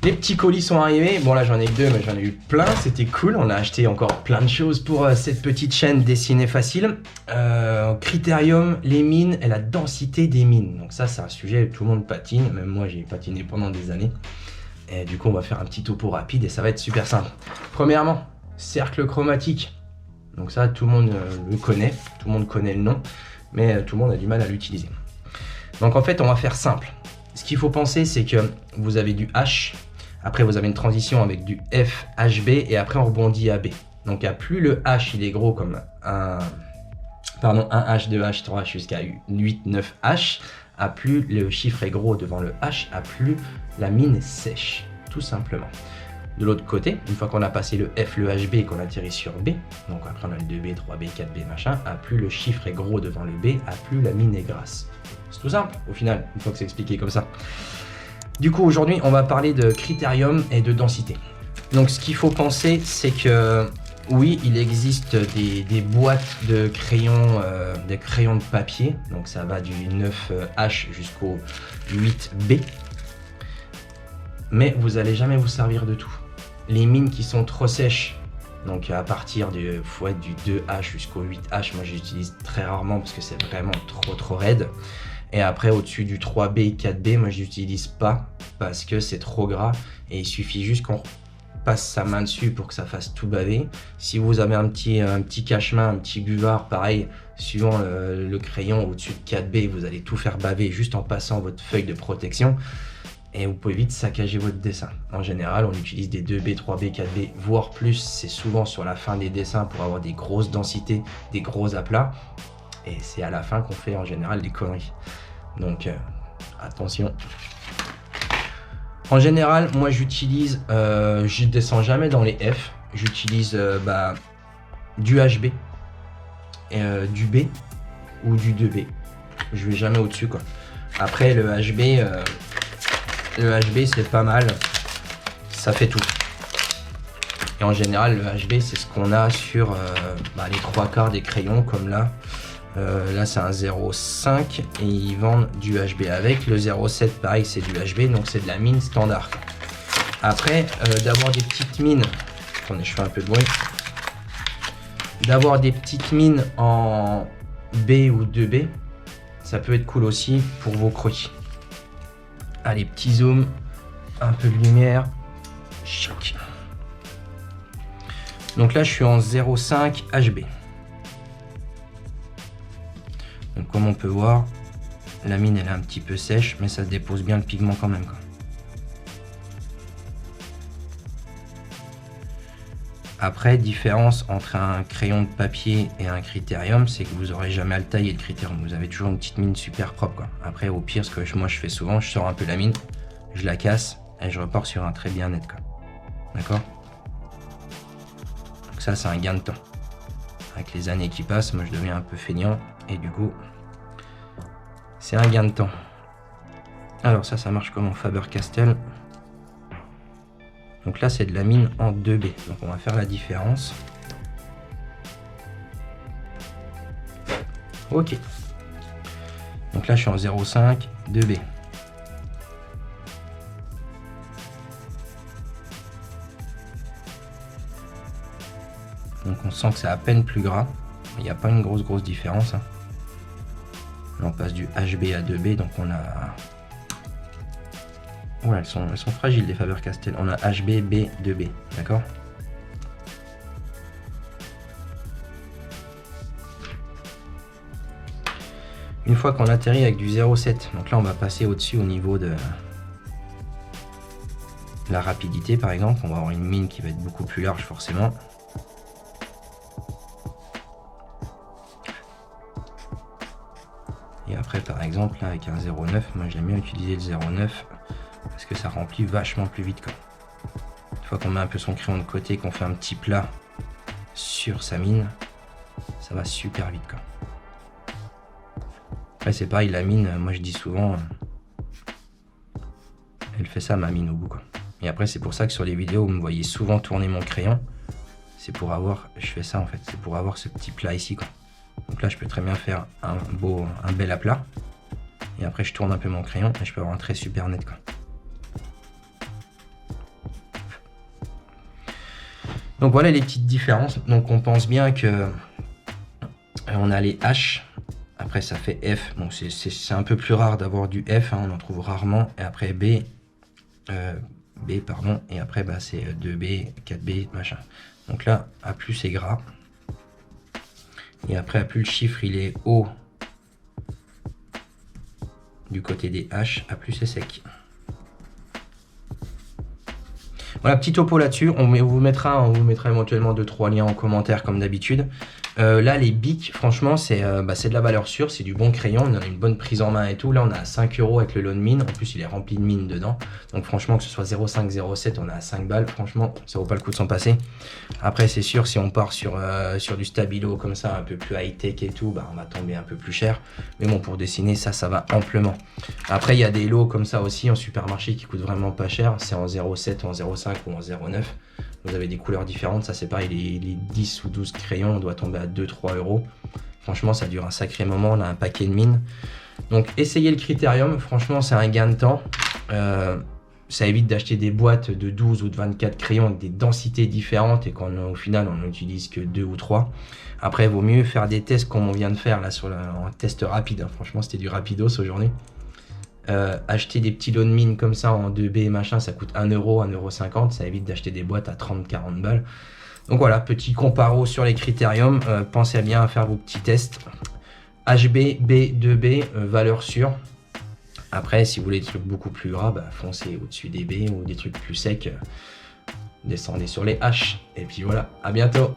Les petits colis sont arrivés. Bon là j'en ai que 2 mais j'en ai eu plein, c'était cool. On a acheté encore plein de choses pour cette petite chaîne dessinée facile. Critérium, les mines et la densité des mines. Donc ça c'est un sujet où tout le monde patine, même moi j'ai patiné pendant des années. Et du coup on va faire un petit topo rapide et ça va être super simple. Premièrement, cercle chromatique. Donc ça tout le monde le connaît, tout le monde connaît le nom, mais tout le monde a du mal à l'utiliser. Donc en fait on va faire simple. Ce qu'il faut penser c'est que vous avez du H. Après, vous avez une transition avec du F, HB, et après, on rebondit à B. Donc, à plus le H, il est gros comme un H, 2H, 3H jusqu'à 8, 9H, à plus le chiffre est gros devant le H, à plus la mine est sèche, tout simplement. De l'autre côté, une fois qu'on a passé le F, le HB et qu'on atterrit sur B, donc après on a le 2B, 3B, 4B, machin, à plus le chiffre est gros devant le B, à plus la mine est grasse. C'est tout simple, au final, une fois que c'est expliqué comme ça. Du coup, aujourd'hui, on va parler de critérium et de densité. Donc, ce qu'il faut penser, c'est que oui, il existe des boîtes de crayons, des crayons de papier. Donc, ça va du 9H jusqu'au 8B. Mais vous n'allez jamais vous servir de tout. Les mines qui sont trop sèches, donc à partir du 2H jusqu'au 8H, moi j'utilise très rarement parce que c'est vraiment trop raide. Et après, au-dessus du 3B et 4B, moi, je n'utilise pas parce que c'est trop gras. Et il suffit juste qu'on passe sa main dessus pour que ça fasse tout baver. Si vous avez un petit cache-main, un petit buvard, pareil, suivant le crayon au-dessus de 4B, vous allez tout faire baver juste en passant votre feuille de protection. Et vous pouvez vite saccager votre dessin. En général, on utilise des 2B, 3B, 4B, voire plus. C'est souvent sur la fin des dessins pour avoir des grosses densités, des gros aplats. Et c'est à la fin qu'on fait en général des conneries. Donc attention. En général, moi j'utilise, je descends jamais dans les F. J'utilise du HB, du B ou du 2B. Je vais jamais au-dessus quoi. Après le HB c'est pas mal. Ça fait tout. Et en général, le HB c'est ce qu'on a sur les 3/4 des crayons comme là. Là c'est un 0,5 et ils vendent du HB avec. Le 0,7 pareil c'est du HB, donc c'est de la mine standard. Après d'avoir des petites mines, attendez je fais un peu de bruit, d'avoir des petites mines en B ou 2B, ça peut être cool aussi pour vos croquis. Allez, petit zoom, un peu de lumière, choc. Donc là je suis en 0,5 HB. Donc comme on peut voir, la mine elle est un petit peu sèche, mais ça dépose bien le pigment quand même, quoi. Après, différence entre un crayon de papier et un critérium, c'est que vous n'aurez jamais à le tailler le critérium. Vous avez toujours une petite mine super propre, quoi. Après, au pire, ce que moi je fais souvent, je sors un peu la mine, je la casse et je repars sur un trait bien net, quoi. D'accord? Donc ça, c'est un gain de temps. Avec les années qui passent, moi je deviens un peu feignant et du coup, c'est un gain de temps. Alors ça marche comme en Faber-Castell. Donc là, c'est de la mine en 2B. Donc on va faire la différence. Ok. Donc là, je suis en 0,5, 2B. Donc on sent que c'est à peine plus gras. Il n'y a pas une grosse différence. Là, on passe du HB à 2B, donc on a... Ouais, elles sont fragiles les Faber-Castell. On a HB, B, 2B, d'accord? Une fois qu'on atterrit avec du 0,7, donc là on va passer au-dessus au niveau de la rapidité par exemple. On va avoir une mine qui va être beaucoup plus large forcément. Et après par exemple là avec un 0,9, moi j'aime bien utiliser le 0,9 parce que ça remplit vachement plus vite, quoi. Une fois qu'on met un peu son crayon de côté, qu'on fait un petit plat sur sa mine, ça va super vite, quoi. Après c'est pareil, la mine, moi je dis souvent, elle fait ça ma mine au bout, quoi. Et après c'est pour ça que sur les vidéos vous me voyez souvent tourner mon crayon, c'est pour avoir, je fais ça en fait, c'est pour avoir ce petit plat ici, quoi. Donc là je peux très bien faire un bel aplat, et après je tourne un peu mon crayon et je peux avoir un trait super net, quoi. Donc voilà les petites différences. Donc on pense bien que on a les H. Après ça fait F. Bon, c'est un peu plus rare d'avoir du F. Hein, on en trouve rarement. Et après B. B pardon. Et après bah, c'est 2B, 4B, machin. Donc là, A plus c'est gras. Et après, A plus le chiffre il est haut du côté des H. A plus c'est sec. Voilà, petit topo là-dessus. On vous mettra éventuellement 2-3 liens en commentaire comme d'habitude. Là, les Bic, franchement, c'est de la valeur sûre, c'est du bon crayon, on a une bonne prise en main et tout. Là, on a à 5 € avec le lot de mine. En plus, il est rempli de mine dedans. Donc, franchement, que ce soit 0,5, 0,7, on a à 5 balles. Franchement, ça vaut pas le coup de s'en passer. Après, c'est sûr, si on part sur du stabilo comme ça, un peu plus high-tech et tout, bah, on va tomber un peu plus cher. Mais bon, pour dessiner, ça va amplement. Après, il y a des lots comme ça aussi en supermarché qui coûtent vraiment pas cher. C'est en 0,7, en 0,5 ou en 0,9. Vous avez des couleurs différentes, ça c'est pareil, les 10 ou 12 crayons, on doit tomber à 2-3 €. Franchement, ça dure un sacré moment, on a un paquet de mines. Donc, essayez le Critérium, franchement, c'est un gain de temps. Ça évite d'acheter des boîtes de 12 ou de 24 crayons avec des densités différentes et qu'au final, on n'utilise que 2 ou 3. Après, il vaut mieux faire des tests comme on vient de faire là en test rapide. Hein. Franchement, c'était du rapidos aujourd'hui. Acheter des petits lots de mine comme ça en 2B et machin, ça coûte 1 €, 1,50 €, ça évite d'acheter des boîtes à 30-40 balles. Donc voilà, petit comparo sur les critériums, pensez bien à faire vos petits tests. HB, B, 2B, valeur sûre. Après, si vous voulez des trucs beaucoup plus gras, bah, foncez au-dessus des B ou des trucs plus secs, descendez sur les H. Et puis voilà, à bientôt.